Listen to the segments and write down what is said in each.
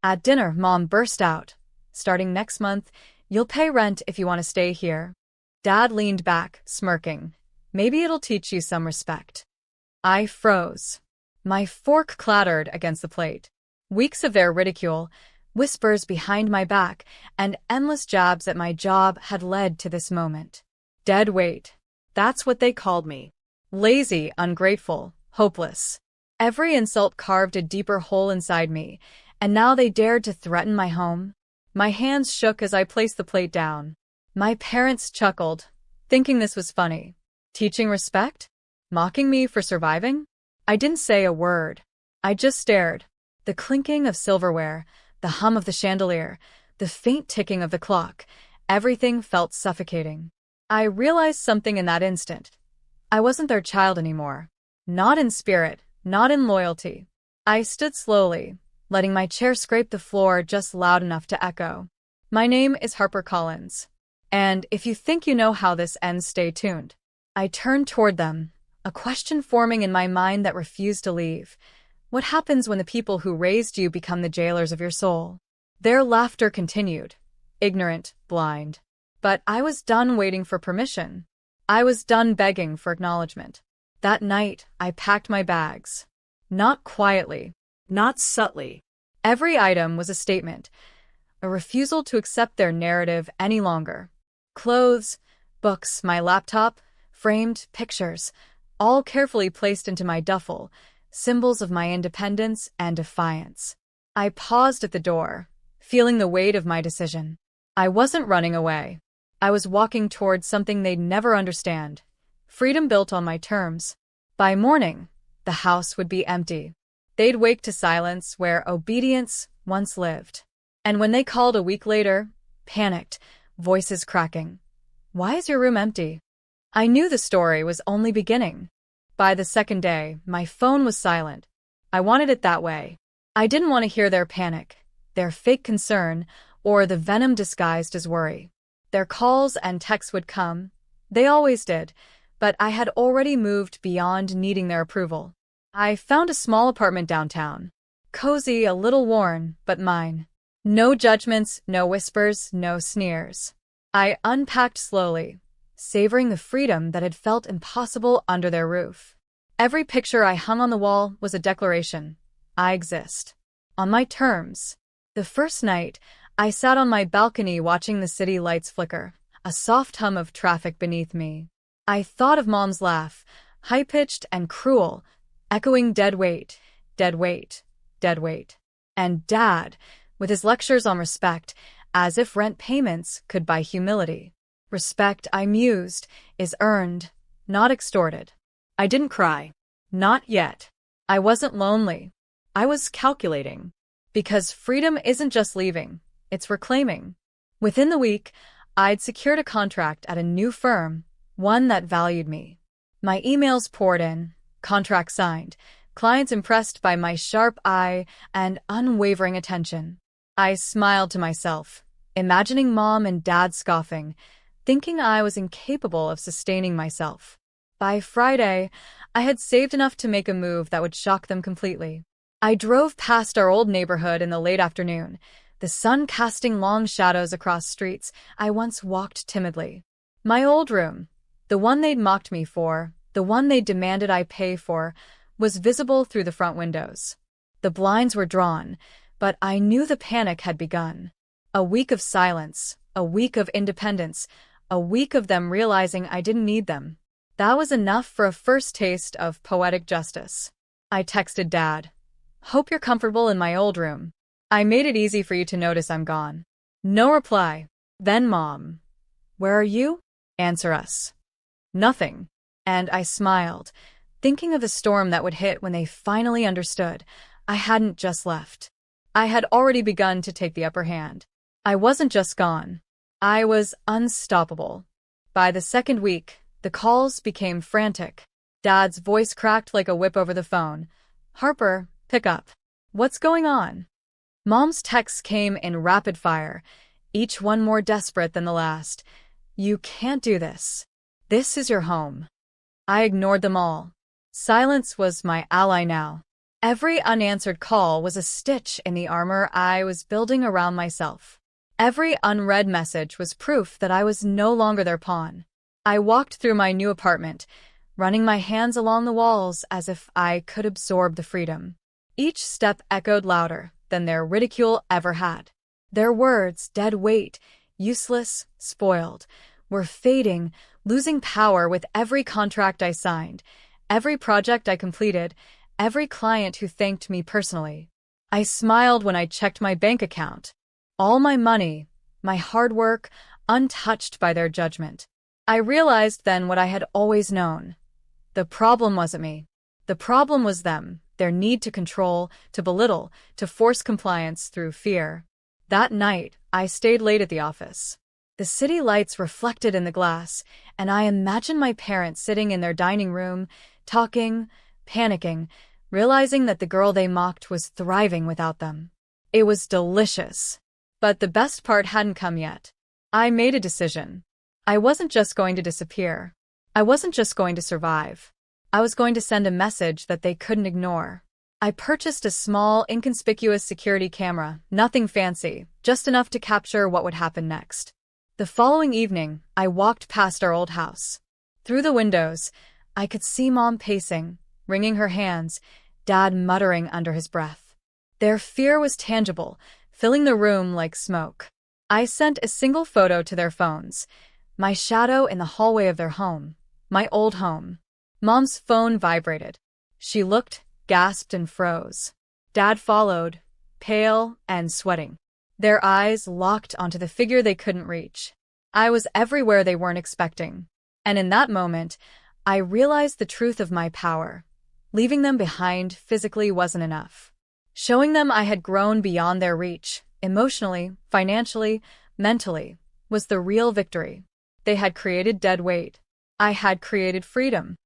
At dinner, Mom burst out. Starting next month, you'll pay rent if you want to stay here. Dad leaned back, smirking. Maybe it'll teach you some respect. I froze. My fork clattered against the plate. Weeks of their ridicule, whispers behind my back, and endless jabs at my job had led to this moment. Dead weight. That's what they called me. Lazy, ungrateful, hopeless. Every insult carved a deeper hole inside me, and now they dared to threaten my home. My hands shook as I placed the plate down. My parents chuckled, thinking this was funny. Teaching respect? Mocking me for surviving? I didn't say a word. I just stared. The clinking of silverware, the hum of the chandelier, the faint ticking of the clock, everything felt suffocating. I realized something in that instant. I wasn't their child anymore. Not in spirit, not in loyalty. I stood slowly, letting my chair scrape the floor just loud enough to echo. My name is Harper Collins. And if you think you know how this ends, stay tuned. I turned toward them, a question forming in my mind that refused to leave. What happens when the people who raised you become the jailers of your soul? Their laughter continued, ignorant, blind. But I was done waiting for permission. I was done begging for acknowledgement. That night, I packed my bags. Not quietly, not subtly. Every item was a statement, a refusal to accept their narrative any longer. Clothes, books, my laptop, framed pictures, all carefully placed into my duffel, symbols of my independence and defiance. I paused at the door, feeling the weight of my decision. I wasn't running away. I was walking towards something they'd never understand. Freedom built on my terms. By morning, the house would be empty. They'd wake to silence where obedience once lived. And when they called a week later, panicked, voices cracking. Why is your room empty? I knew the story was only beginning. By the second day, my phone was silent. I wanted it that way. I didn't want to hear their panic, their fake concern, or the venom disguised as worry. Their calls and texts would come. They always did, but I had already moved beyond needing their approval. I found a small apartment downtown. Cozy, a little worn, but mine. No judgments, no whispers, no sneers. I unpacked slowly, savoring the freedom that had felt impossible under their roof. Every picture I hung on the wall was a declaration. I exist. On my terms. The first night, I sat on my balcony watching the city lights flicker, a soft hum of traffic beneath me. I thought of Mom's laugh, high-pitched and cruel, echoing dead weight, dead weight, dead weight. And Dad, with his lectures on respect, as if rent payments could buy humility. Respect, I mused, is earned, not extorted. I didn't cry. Not yet. I wasn't lonely. I was calculating. Because freedom isn't just leaving, it's reclaiming. Within the week, I'd secured a contract at a new firm, one that valued me. My emails poured in, contract signed, clients impressed by my sharp eye and unwavering attention. I smiled to myself, imagining Mom and Dad scoffing, thinking I was incapable of sustaining myself. By Friday, I had saved enough to make a move that would shock them completely. I drove past our old neighborhood in the late afternoon, the sun casting long shadows across streets I once walked timidly. My old room, the one they'd mocked me for, the one they demanded I pay for, was visible through the front windows. The blinds were drawn, but I knew the panic had begun. A week of silence, a week of independence, a week of them realizing I didn't need them. That was enough for a first taste of poetic justice. I texted Dad. Hope you're comfortable in my old room. I made it easy for you to notice I'm gone. No reply. Then Mom. Where are you? Answer us. Nothing. And I smiled, thinking of the storm that would hit when they finally understood I hadn't just left. I had already begun to take the upper hand. I wasn't just gone. I was unstoppable. By the second week, the calls became frantic. Dad's voice cracked like a whip over the phone. Harper, pick up. What's going on? Mom's texts came in rapid fire, each one more desperate than the last. You can't do this. This is your home. I ignored them all. Silence was my ally now. Every unanswered call was a stitch in the armor I was building around myself. Every unread message was proof that I was no longer their pawn. I walked through my new apartment, running my hands along the walls as if I could absorb the freedom. Each step echoed louder than their ridicule ever had. Their words, dead weight, useless, spoiled, were fading, losing power with every contract I signed, every project I completed, every client who thanked me personally. I smiled when I checked my bank account. All my money, my hard work, untouched by their judgment. I realized then what I had always known. The problem wasn't me. The problem was them, their need to control, to belittle, to force compliance through fear. That night, I stayed late at the office. The city lights reflected in the glass, and I imagined my parents sitting in their dining room, talking, panicking, realizing that the girl they mocked was thriving without them. It was delicious. But the best part hadn't come yet. I made a decision. I wasn't just going to disappear. I wasn't just going to survive. I was going to send a message that they couldn't ignore. I purchased a small, inconspicuous security camera, nothing fancy, just enough to capture what would happen next. The following evening, I walked past our old house. Through the windows, I could see Mom pacing, wringing her hands, Dad muttering under his breath. Their fear was tangible, filling the room like smoke. I sent a single photo to their phones. My shadow in the hallway of their home. My old home. Mom's phone vibrated. She looked, gasped, and froze. Dad followed, pale and sweating. Their eyes locked onto the figure they couldn't reach. I was everywhere they weren't expecting. And in that moment, I realized the truth of my power. Leaving them behind physically wasn't enough. Showing them I had grown beyond their reach, emotionally, financially, mentally, was the real victory. They had created dead weight. I had created freedom.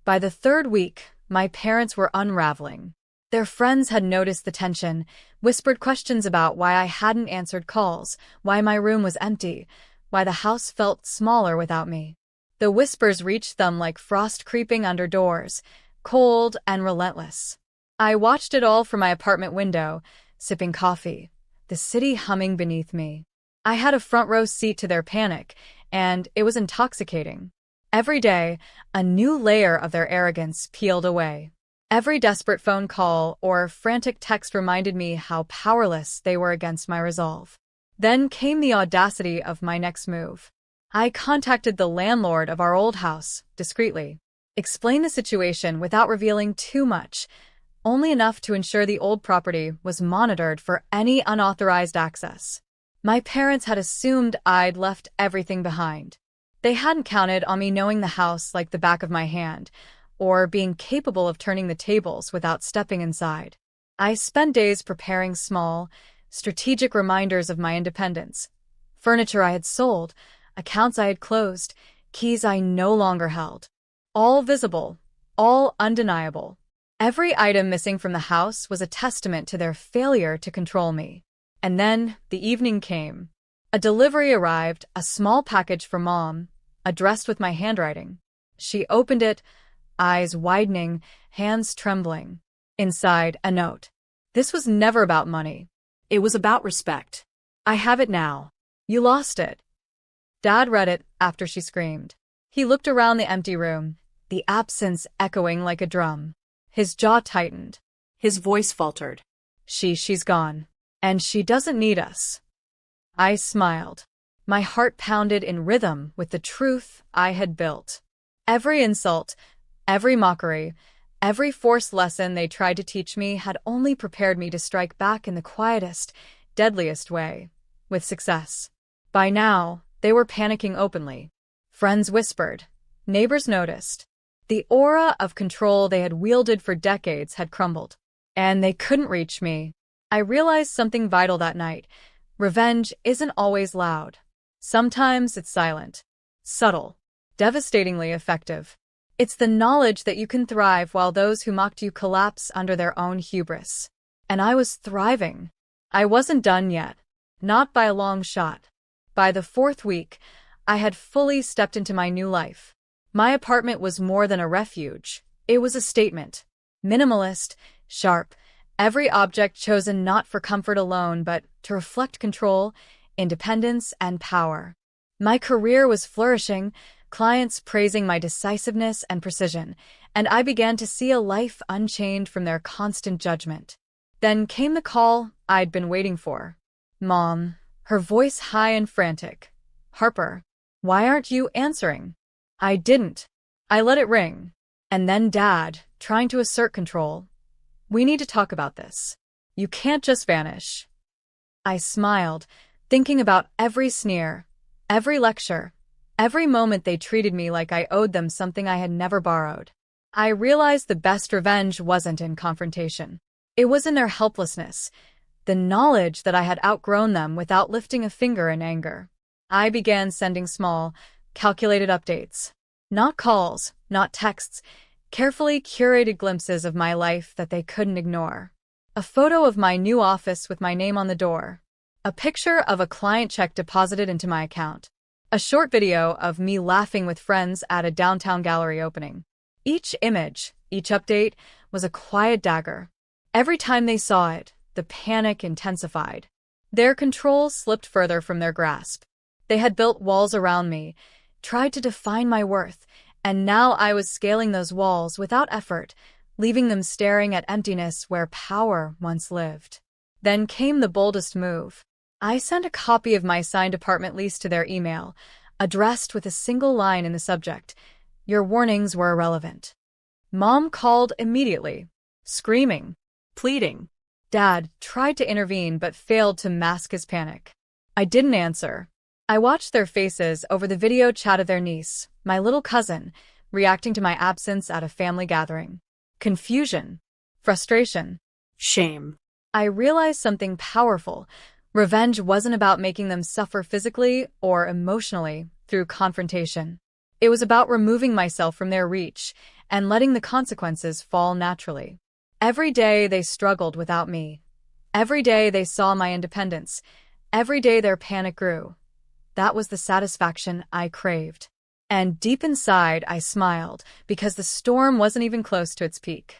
By the third week, my parents were unraveling. Their friends had noticed the tension, whispered questions about why I hadn't answered calls, why my room was empty, why the house felt smaller without me. The whispers reached them like frost creeping under doors, cold and relentless. I watched it all from my apartment window, sipping coffee, the city humming beneath me. I had a front row seat to their panic, and it was intoxicating. Every day, a new layer of their arrogance peeled away. Every desperate phone call or frantic text reminded me how powerless they were against my resolve. Then came the audacity of my next move. I contacted the landlord of our old house, discreetly. Explained the situation without revealing too much, only enough to ensure the old property was monitored for any unauthorized access. My parents had assumed I'd left everything behind. They hadn't counted on me knowing the house like the back of my hand, or being capable of turning the tables without stepping inside. I spent days preparing small, strategic reminders of my independence. Furniture I had sold, accounts I had closed, keys I no longer held. All visible, all undeniable. Every item missing from the house was a testament to their failure to control me. And then the evening came. A delivery arrived, a small package for Mom, addressed with my handwriting. She opened it, eyes widening, hands trembling. Inside, a note. This was never about money. It was about respect. I have it now. You lost it. Dad read it after she screamed. He looked around the empty room, the absence echoing like a drum. His jaw tightened. His voice faltered. She's gone. And she doesn't need us. I smiled. My heart pounded in rhythm with the truth I had built. Every insult, every mockery, every forced lesson they tried to teach me had only prepared me to strike back in the quietest, deadliest way, with success. By now, they were panicking openly. Friends whispered. Neighbors noticed. The aura of control they had wielded for decades had crumbled. And they couldn't reach me. I realized something vital that night. Revenge isn't always loud. Sometimes it's silent, subtle, devastatingly effective. It's the knowledge that you can thrive while those who mocked you collapse under their own hubris. And I was thriving. I wasn't done yet. Not by a long shot. By the fourth week, I had fully stepped into my new life. My apartment was more than a refuge. It was a statement. Minimalist, sharp, Every object chosen not for comfort alone, but to reflect control, independence, and power. My career was flourishing, clients praising my decisiveness and precision, and I began to see a life unchained from their constant judgment. Then came the call I'd been waiting for. Mom, her voice high and frantic. Harper, why aren't you answering? I didn't. I let it ring. And then Dad, trying to assert control. We need to talk about this. You can't just vanish. I smiled, thinking about every sneer, every lecture, every moment they treated me like I owed them something I had never borrowed. I realized the best revenge wasn't in confrontation. It was in their helplessness, the knowledge that I had outgrown them without lifting a finger in anger. I began sending small, calculated updates. Not calls, not texts, carefully curated glimpses of my life that they couldn't ignore. A photo of my new office with my name on the door. A picture of a client check deposited into my account. A short video of me laughing with friends at a downtown gallery opening. Each image, each update, was a quiet dagger. Every time they saw it, the panic intensified. Their control slipped further from their grasp. They had built walls around me, tried to define my worth, and now I was scaling those walls without effort, leaving them staring at emptiness where power once lived. Then came the boldest move. I sent a copy of my signed apartment lease to their email, addressed with a single line in the subject. Your warnings were irrelevant. Mom called immediately, screaming, pleading. Dad tried to intervene but failed to mask his panic. I didn't answer. I watched their faces over the video chat of their niece, my little cousin, reacting to my absence at a family gathering. Confusion, frustration, shame. I realized something powerful. Revenge wasn't about making them suffer physically or emotionally through confrontation. It was about removing myself from their reach and letting the consequences fall naturally. Every day they struggled without me. Every day they saw my independence. Every day their panic grew. That was the satisfaction I craved. And deep inside, I smiled, because the storm wasn't even close to its peak.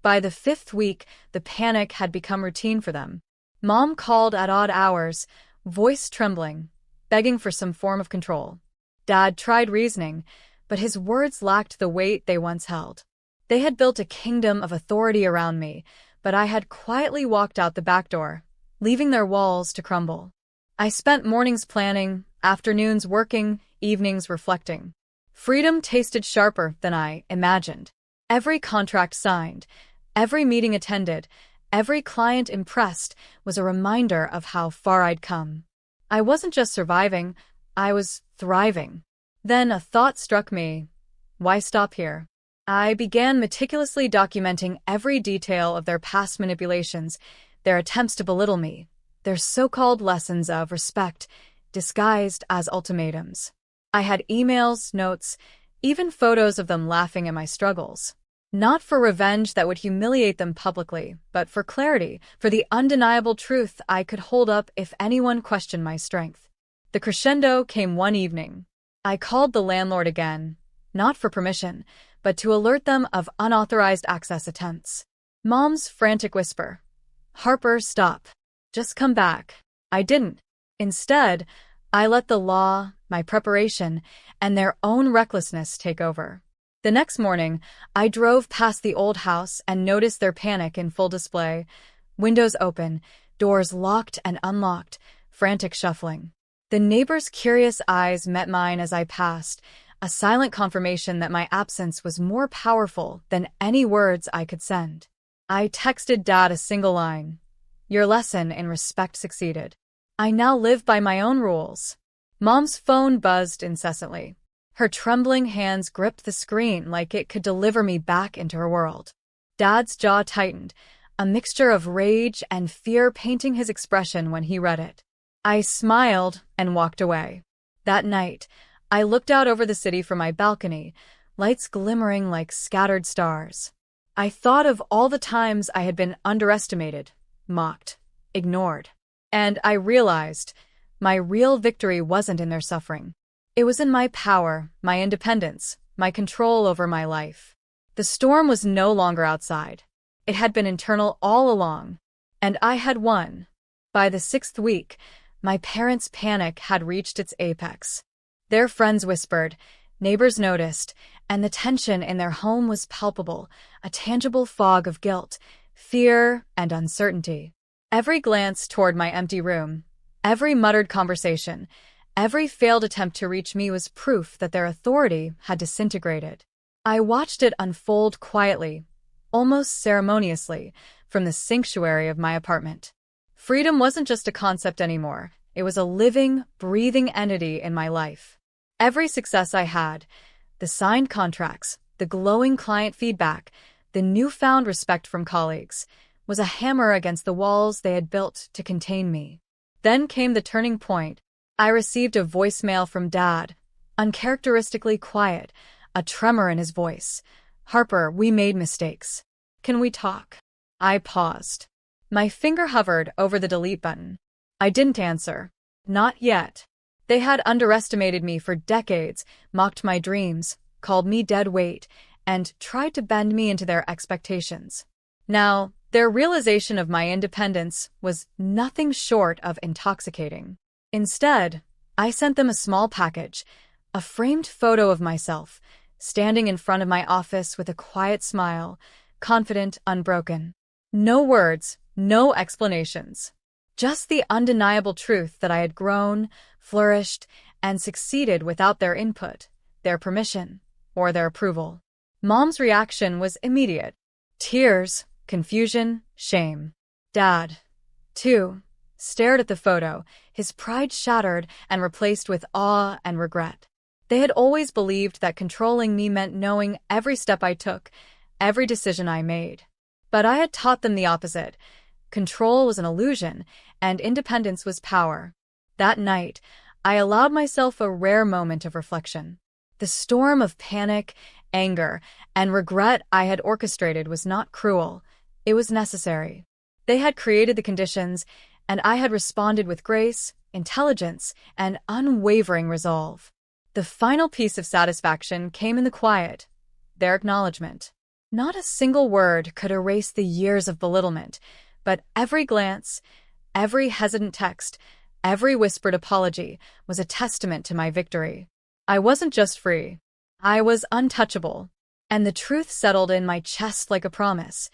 By the 5th week, the panic had become routine for them. Mom called at odd hours, voice trembling, begging for some form of control. Dad tried reasoning, but his words lacked the weight they once held. They had built a kingdom of authority around me, but I had quietly walked out the back door, leaving their walls to crumble. I spent mornings planning, afternoons working, evenings reflecting. Freedom tasted sharper than I imagined. Every contract signed, every meeting attended, every client impressed was a reminder of how far I'd come. I wasn't just surviving, I was thriving. Then a thought struck me. Why stop here? I began meticulously documenting every detail of their past manipulations, their attempts to belittle me, their so-called lessons of respect, disguised as ultimatums. I had emails, notes, even photos of them laughing at my struggles. Not for revenge that would humiliate them publicly, but for clarity, for the undeniable truth I could hold up if anyone questioned my strength. The crescendo came one evening. I called the landlord again, not for permission, but to alert them of unauthorized access attempts. Mom's frantic whisper, "Harper, stop. Just come back." I didn't. Instead, I let the law, my preparation, and their own recklessness take over. The next morning, I drove past the old house and noticed their panic in full display. Windows open, doors locked and unlocked, frantic shuffling. The neighbors' curious eyes met mine as I passed, a silent confirmation that my absence was more powerful than any words I could send. I texted Dad a single line. Your lesson in respect succeeded. I now live by my own rules. Mom's phone buzzed incessantly. Her trembling hands gripped the screen like it could deliver me back into her world. Dad's jaw tightened, a mixture of rage and fear painting his expression when he read it. I smiled and walked away. That night, I looked out over the city from my balcony, lights glimmering like scattered stars. I thought of all the times I had been underestimated, mocked, ignored. And I realized my real victory wasn't in their suffering. It was in my power, my independence, my control over my life. The storm was no longer outside. It had been internal all along, and I had won. By the 6th week, my parents' panic had reached its apex. Their friends whispered, neighbors noticed, and the tension in their home was palpable, a tangible fog of guilt, fear, and uncertainty. Every glance toward my empty room, every muttered conversation, every failed attempt to reach me was proof that their authority had disintegrated. I watched it unfold quietly, almost ceremoniously, from the sanctuary of my apartment. Freedom wasn't just a concept anymore. It was a living, breathing entity in my life. Every success I had, the signed contracts, the glowing client feedback, the newfound respect from colleagues, was a hammer against the walls they had built to contain me. Then came the turning point. I received a voicemail from Dad, uncharacteristically quiet, a tremor in his voice. "Harper, we made mistakes. Can we talk?" I paused. My finger hovered over the delete button. I didn't answer. Not yet. They had underestimated me for decades, mocked my dreams, called me dead weight, and tried to bend me into their expectations. Now, their realization of my independence was nothing short of intoxicating. Instead, I sent them a small package, a framed photo of myself, standing in front of my office with a quiet smile, confident, unbroken. No words, no explanations. Just the undeniable truth that I had grown, flourished, and succeeded without their input, their permission, or their approval. Mom's reaction was immediate. Tears, confusion, shame. Dad, too, stared at the photo, his pride shattered and replaced with awe and regret. They had always believed that controlling me meant knowing every step I took, every decision I made. But I had taught them the opposite. Control was an illusion, and independence was power. That night, I allowed myself a rare moment of reflection. The storm of panic, anger, and regret I had orchestrated was not cruel. It was necessary. They had created the conditions, and I had responded with grace, intelligence, and unwavering resolve. The final piece of satisfaction came in the quiet, their acknowledgement. Not a single word could erase the years of belittlement, but every glance, every hesitant text, every whispered apology was a testament to my victory. I wasn't just free. I was untouchable. And the truth settled in my chest like a promise.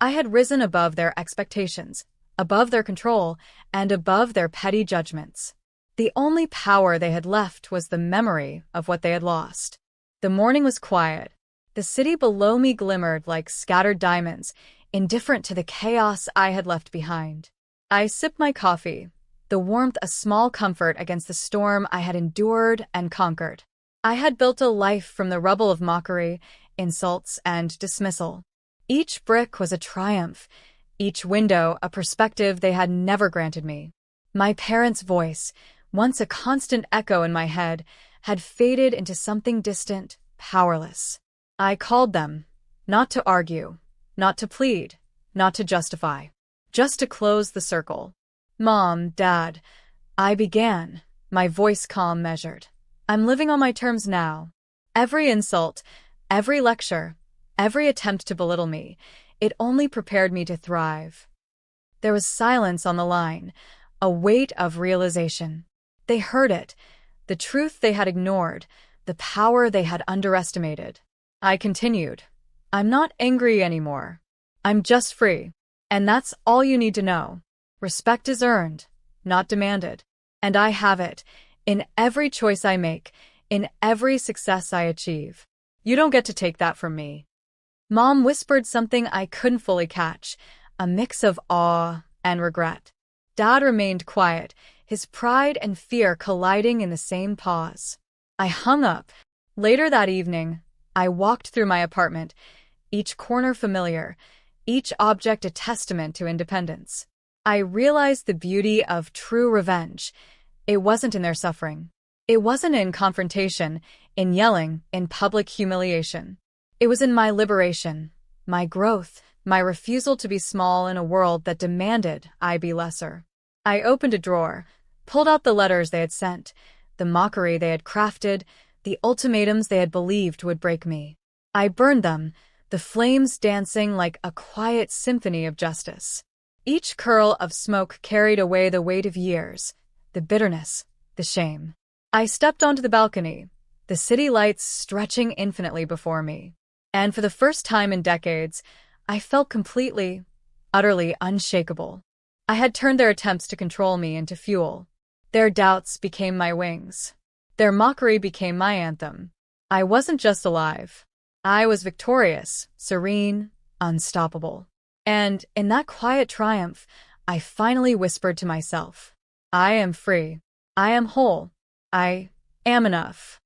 I had risen above their expectations, above their control, and above their petty judgments. The only power they had left was the memory of what they had lost. The morning was quiet. The city below me glimmered like scattered diamonds, indifferent to the chaos I had left behind. I sipped my coffee, the warmth a small comfort against the storm I had endured and conquered. I had built a life from the rubble of mockery, insults, and dismissal. Each brick was a triumph, each window a perspective they had never granted me. My parents' voice, once a constant echo in my head, had faded into something distant, powerless. I called them, not to argue, not to plead, not to justify, just to close the circle. "Mom, Dad," I began, my voice calm, measured. "I'm living on my terms now. Every insult, every lecture, every attempt to belittle me, it only prepared me to thrive." There was silence on the line, a weight of realization. They heard it, the truth they had ignored, the power they had underestimated. I continued, "I'm not angry anymore. I'm just free. And that's all you need to know. Respect is earned, not demanded. And I have it, in every choice I make, in every success I achieve. You don't get to take that from me." Mom whispered something I couldn't fully catch, a mix of awe and regret. Dad remained quiet, his pride and fear colliding in the same pause. I hung up. Later that evening, I walked through my apartment, each corner familiar, each object a testament to independence. I realized the beauty of true revenge. It wasn't in their suffering. It wasn't in confrontation, in yelling, in public humiliation. It was in my liberation, my growth, my refusal to be small in a world that demanded I be lesser. I opened a drawer, pulled out the letters they had sent, the mockery they had crafted, the ultimatums they had believed would break me. I burned them, the flames dancing like a quiet symphony of justice. Each curl of smoke carried away the weight of years, the bitterness, the shame. I stepped onto the balcony, the city lights stretching infinitely before me. And for the first time in decades, I felt completely, utterly unshakable. I had turned their attempts to control me into fuel. Their doubts became my wings. Their mockery became my anthem. I wasn't just alive. I was victorious, serene, unstoppable. And in that quiet triumph, I finally whispered to myself, I am free. I am whole. I am enough.